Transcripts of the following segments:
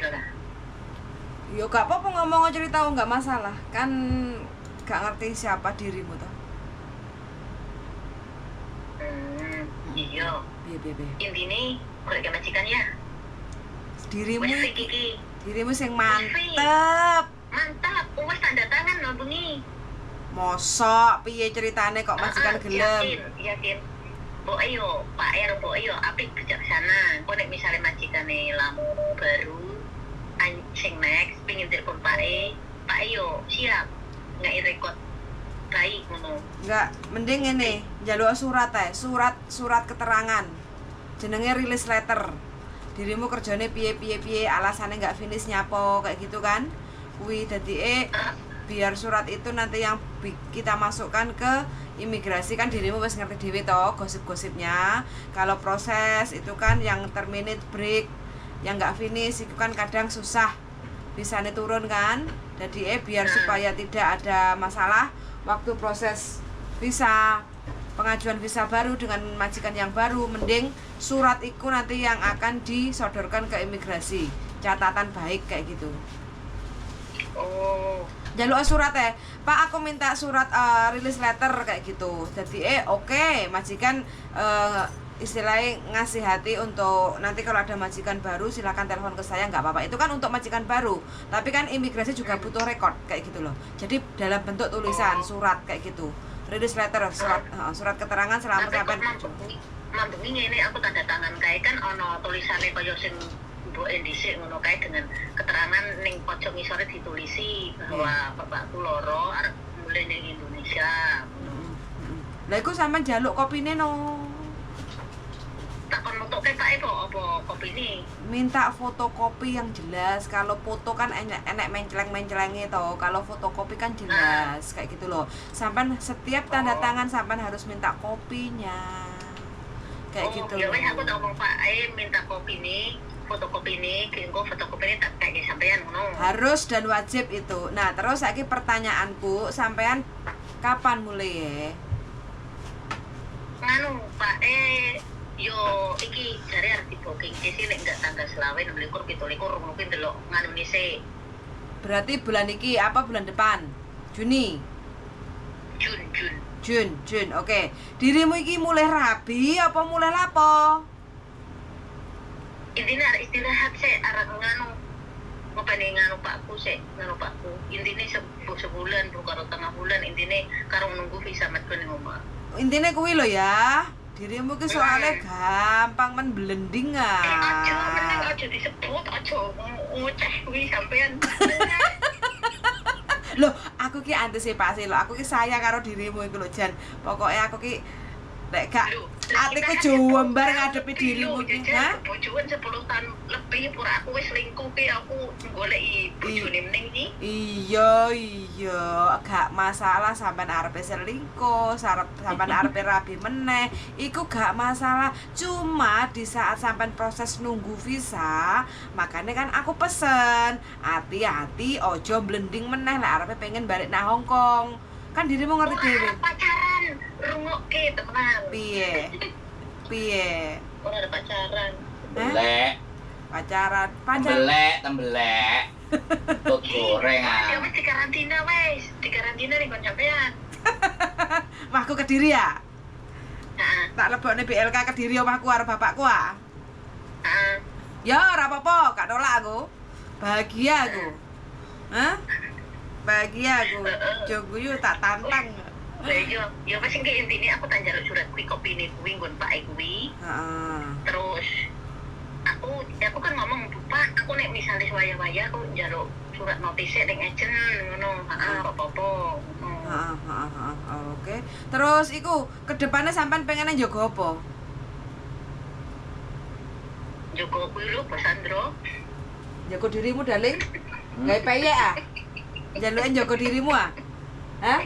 gitu lah. Yo gak apa-apa ngomong cerita nggak masalah. Kan gak ngerti siapa dirimu toh. Iya. Piye. Intine golek majikan ya. Dirimu Wis iki. Dirimu sing mantep. Mantap, wis tanda tangan lho bengi. Mosok piye ceritane kok majikan gelem? Yakin. Mbok ayo, Pak R, mbok ayo apik bijaksana. Kok nek misale majikane lampu baru sing next pengin telepon Pak E, Pak yo siap nggak rekod baik ngono. Enggak, mending ini njaluk surat surat keterangan. Jenenge release letter. Dirimu kerjane piye alasannya nggak finish nyapo kayak gitu kan? Kuwi dadi biar surat itu nanti yang kita masukkan ke imigrasi. Kan dirimu wis ngerti dhewe toh gosip-gosipnya. Kalau proses itu kan yang terminate break, yang nggak finish itu kan kadang susah bisa turun kan. Jadi biar supaya tidak ada masalah waktu proses visa, pengajuan visa baru dengan majikan yang baru, mending surat itu nanti yang akan disodorkan ke imigrasi. Catatan baik kayak gitu. Oh, jaluk surat Pak, aku minta surat release letter kayak gitu. Jadi oke, majikan istilahnya ngasih hati untuk nanti kalau ada majikan baru silakan telepon ke saya, nggak apa-apa. Itu kan untuk majikan baru, tapi kan imigrasi juga butuh rekod kayak gitu loh. Jadi dalam bentuk tulisan surat kayak gitu, release letter, surat keterangan selama sampai mambengi ini aku tanda tangan kayak kan ono tulisannya kaya sing mbok dhisik ngono kae dengan keterangan ning pojok ngisore ditulisi bahwa bapakku loro arep mulih ning Indonesia. Lah iku sampean njaluk kopine no. Takon motoke Pak apa kopine? Minta fotokopi yang jelas. Kalau foto kan enek menceleng-mencelenge toh. Kalau fotokopi kan jelas kayak gitu loh. Sampean setiap tanda tangan sampean harus minta kopinya. Kayak gitu. Ya wes aku tak ngomong Pak minta kopi nih, fotokopi nih, kengko fotokopi ini tak kayak sampean ngono. Harus dan wajib itu. Nah, terus saiki pertanyaanku, sampean kapan mulai ya? Nganu Pak yo iki jare arep di-booking sih nek enggak tanggal 29 27 mungkin delok nganu nise. Berarti bulan iki apa bulan depan? Juni. Jun, oke. Dirimu iki mulai rabi apa mulai lapo? Intinya istirahat sih, arah nganu ngopeni nganu pakku sih, nganu pakku. Intinya sebulan, bukan tengah bulan. Intinya karo nunggu visa medco ning omah. Intinya kuwi lo ya. Dirimu ki soalnya gampang men blending aja disebut aja ngoceh kuwi sampean. Loh, aku ki antisipasi loh. Aku ki sayang karo dirimu iku lho, Jan. Pokoknya aku ki nek gak atiku jombar ngadepi dirimu ki. Hah? Bojoan 10 tahun lebih pura aku wis selingkuh ki aku goleki bojone meneng iki. Iya, gak masalah sampean arepe selingkuh, sampean arepe rabi meneh, iku gak masalah. Cuma di saat sampean proses nunggu visa, makanya kan aku pesen, hati-hati ojo blending meneh lek arepe pengen balik nang Hong Kong. Kan dirimu ngerti dhewe. Pacaran, rungokke temenan. Piye? Ora ada pacaran. Belek. Pacaran. Tembelek. Tut goreng Ya wis di karantina ning kon sampean. Mahku Kediri ya? Heeh. Tak lebokne BLK Kediri omahku karo bapakku ah. Heeh. Ya ora apa-apa, gak nolak aku. Bahagia aku. Hah? Bahagia aku. Joguyu tak tantang. Ya wis iki intine aku tak njaluk surat kuwi kopine kuwi nggon Pak kuwi. Heeh. Terus aku kan ngomong, Pak, aku nek misale waya-waya aku njaluk surat notisnya ning agent ngono. Heeh, apa-apa. Oke. Terus iku kedepannya sampean pengennya njogo apa? Njogo kuwi lho, Pak Sandro. Njogo dirimu, Darling. Gawe peyek ah. Njaluke njogo dirimu ah. Hah?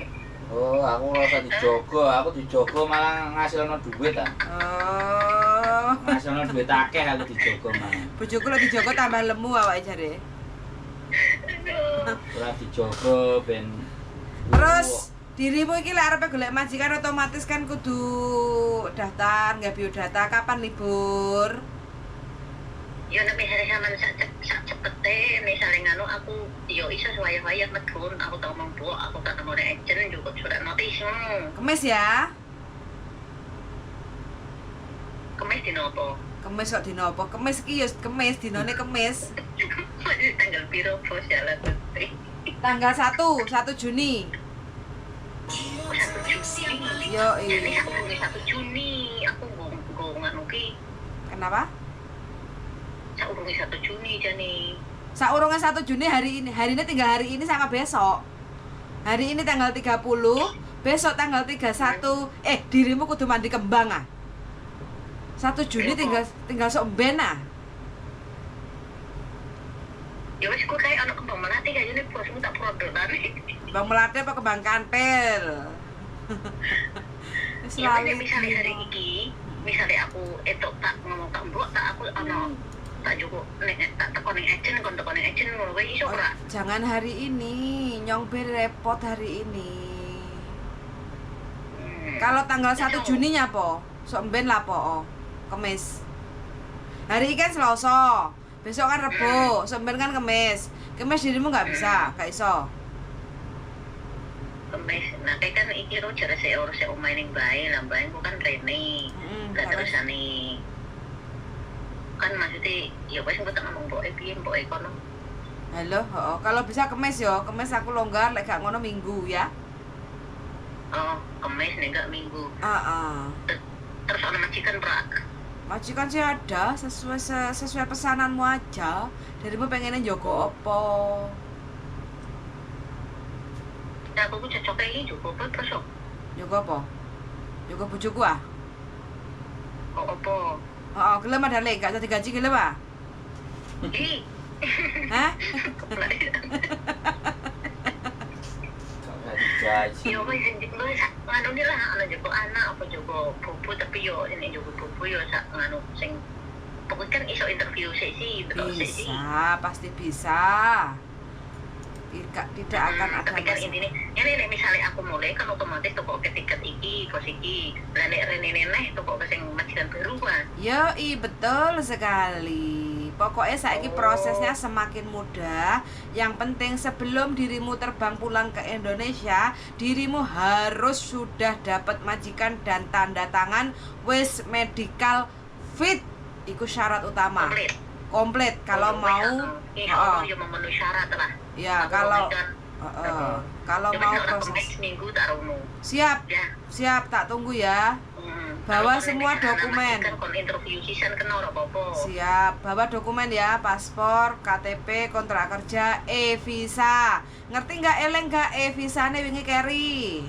Oh, aku rasa aku dijogo malah ngasilno duit ah. Oh. Ngasilno duit akeh aku dijogo malah. Bojoku lek dijogo tambah lemu awake jare. Ora dijogo ben. Terus dirimu iki lek arep golek majikan otomatis kan kudu daftar, nggak biodata, kapan libur? Ya nek misale sampean sak cepete yo iso wayah-wayah medun aku tak ngomong bu aku tak ngomong agent juga surat notis Kemis ya. kemis di nopo Kemis kok dino apa? Kemis iki ya kemis, dinone kemis. tanggal piro bos jalan putri Tanggal 1 Juni. 1 Juni Yo, jadi iya. aku 1 Juni aku nggo nganu ki Kenapa? saurunge 1 Juni jane Saurunge 1 Juni hari ini. Hari ini tinggal hari ini sama besok. Hari ini tanggal 30, besok tanggal 31. Dirimu kudu mandi kembang ah. 1 Juni tinggal sok ben ah. ya wis kok kayak anak kembang melati kayaknya bosmu tak produk tadi Bang melati apa kembang kantil? Wis ya lali. kan misalnya hari ini misalnya aku itu tak ngomong tak mbok tak aku ono tak cukup nek tak teko ning agent kon teko ning agent ngono wae iso ora Jangan hari ini, nyong bir repot hari ini. Kalau tanggal 1 Juni nyapa? Sok ben lapo? Kemis. Hari ini kan Selasa. Besok kan Rebo, sok ben kan Kemis. Kemis dirimu nggak bisa, gak iso. kemis nah kayak kan iki ro jare sik ora sik omahe ning bae lah bae ku kan rene lah Terus terusane kan maksudnya ya wis engko tak ngomong mbok piye mbok kono halo, kalau bisa Kemis yo, Kemis aku longgar, lek gak ngono Minggu ya. oh kemis nek gak minggu terus ana majikan prak Majikan sih ada, sesuai pesananmu aja. Darimu pengennya jogo apa? nah aku ku cocok iki juga apa terus Jogo apa? Jogo bojoku ah? kok apa Gelem ada lek, gak jadi gaji gelem ah? ih Hah? Gaji. yo wis wis anu ni lah ana jogo anak apa jogo bubu tapi yo ini jogo bubu yo sak nganu sing pokoknya kan iso interview sih betul sih Bisa, pasti bisa. Tidak akan ada tapi kan masalah. intinya ini misalnya aku mulai kan otomatis toko ke tiket iki kos iki lah nek rene neh toko ke sing majikan baru kan Yoi, betul sekali. Pokoknya saiki prosesnya semakin mudah. Yang penting sebelum dirimu terbang pulang ke Indonesia, dirimu harus sudah dapat majikan dan tanda tangan wis medical fit. Iku syarat utama. Komplit. Kalau mau ya memenuhi syarat lah ya kalau mau proses minggu tak rono siap ya siap tak tunggu ya. Bawa semua dokumen. kan kon interview season kena ora apa-apa Siap, bawa dokumen ya, paspor, KTP, kontrak kerja, e-visa. Ngerti nggak eleng nggak e-visane wingi keri?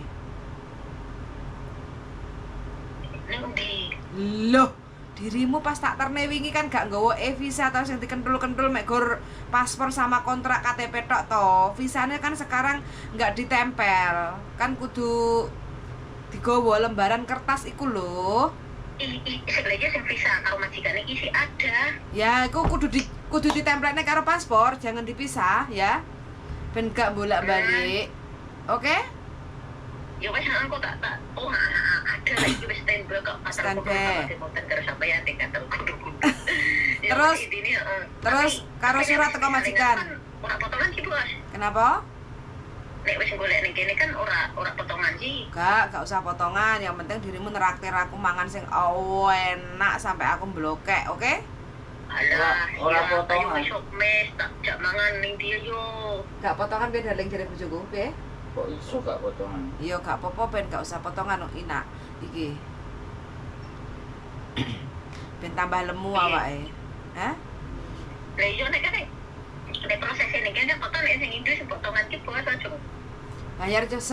ning ndi Loh, dirimu pas tak terne wingi kan gak nggawa e-visa atau sing dikentul-kentul mek gur paspor sama kontrak KTP tok to. Visane kan sekarang nggak ditempel. Kan kudu digawa lembaran kertas iku lho. sebenarnya sing visa karo majikan iki sih ada Ya, iku kudu ditemplekne karo paspor, jangan dipisah ya. Ben gak bolak-balik. Oke? ya wes aku tak ada lagi wes standby kok Standby. terus apa ya tingkat Terus karo surat teko majikan. ora potongan sih bos Kenapa? nek wes golek ning kene kan ora potongan sih Gak usah potongan. Yang penting dirimu neraktir aku mangan sing enak sampai aku blokek, oke? alah Ora potongan. ayo besok mes tak jak mangan ning dia yo Gak potongan biar darling jare bojoku, piye? Kok iso gak potongan? Iya, gak apa-apa ben gak usah potongan enak iki. Ben tambah lemu awake. Hah? lah yo nek kan nek proses ini kan potong nek sing Inggris potongan ki bos aja Bayar 10%.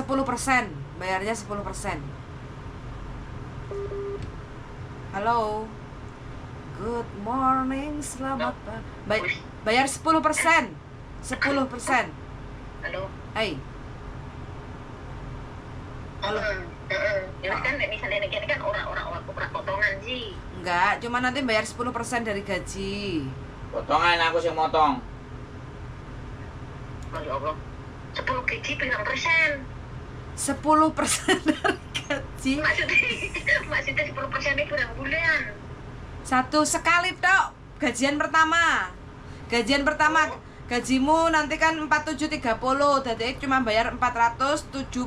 Bayarnya 10%. Halo. Good morning, selamat pagi. Bayar 10%. 10%. halo Hai. Halo. Ya kan nek misalnya nek kene kan ora potongan sih Enggak, cuma nanti bayar 10% dari gaji. Potongan aku sing motong. Masya Allah 10 gaji pirang persen 10% dari gaji. maksudnya 10% itu berapa bulan Satu sekali tok gajian pertama. Gajian pertama gajimu nanti kan 4730, jadi cuma bayar 473.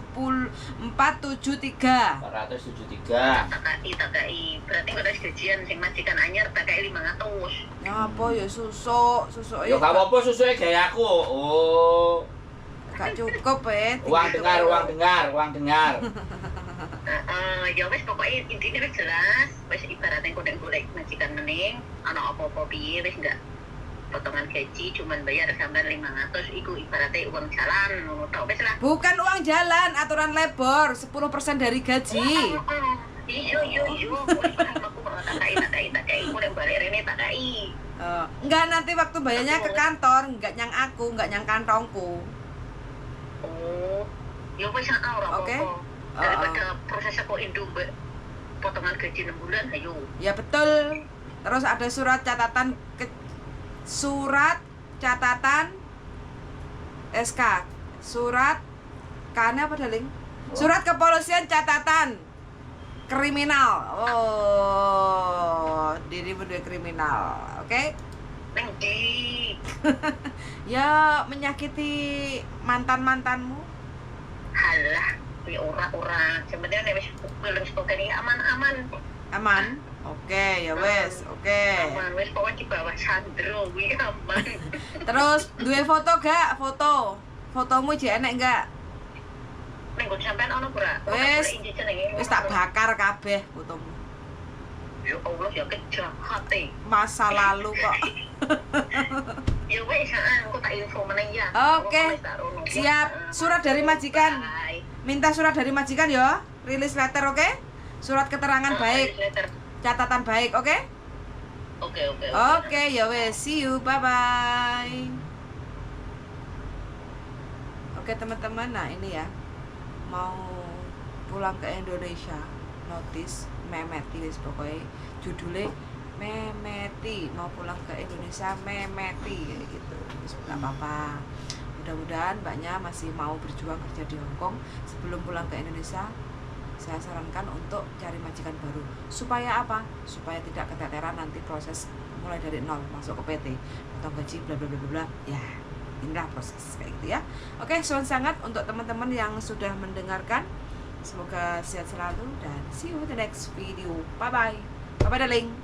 473. TKI berarti kalau gajian sing majikan anyar TKI 500. Ya apa ya susuk Ya gak apa-apa susuke gaya aku. Oh. gak cukup Uang dengar. Ya wes pokoknya intinya wes jelas, wes ibaratnya golek majikan meneng, ana apa-apa piye wes enggak potongan gaji cuman bayar sampai 500 iku ibaratnya uang jalan ngono tok wes lah. Bukan uang jalan, aturan lebor 10% dari gaji. Iya wes paham aku kalau takai aku nek balik rene takai. Enggak, nanti waktu bayarnya ke kantor, enggak nyang aku, enggak nyang kantongku. Oh, ya wes ora Oke. apa-apa. Daripada proses aku induk potongan gaji 6 bulan ayo. Ya betul. Terus ada surat catatan SK. Surat K-nya apa daling? Surat kepolisian catatan kriminal. Oh, dirimu duwe kriminal. Oke? Neng di Ya menyakiti mantanmu. halah ya ora sebenarnya nek wis belum sepokane aman Aman? Oke, ya wes. Oke. aman wis pokoknya di bawah sandro kuwi aman. Terus duwe foto gak? Fotomu jek enek gak? Nek kok sampean ono ora? Wis tak bakar kabeh fotomu. Ya Allah ya kejahat Masa lalu kok. ya wes aku tak info meneh ya. Oke. Siap. Surat dari majikan. Minta surat dari majikan ya. Rilis letter, oke? Surat keterangan baik. Catatan baik, oke? Oke. Oke, ya wes. See you. Bye bye. Oke, teman-teman. Nah, ini ya. Mau pulang ke Indonesia. Notice Memeti wis pokoknya judulnya Memeti, mau pulang ke Indonesia Memeti gitu. Terus enggak apa-apa. Mudah-mudahan mbaknya masih mau berjuang kerja di Hong Kong. Sebelum pulang ke Indonesia, saya sarankan untuk cari majikan baru. Supaya apa? Supaya tidak keteteran nanti proses mulai dari nol masuk ke PT, potong gaji bla bla bla bla. Ya, inilah proses kayak gitu ya. Oke, suwun sangat untuk teman-teman yang sudah mendengarkan. Semoga sehat selalu dan see you in the next video. Bye bye. Bye bye darling.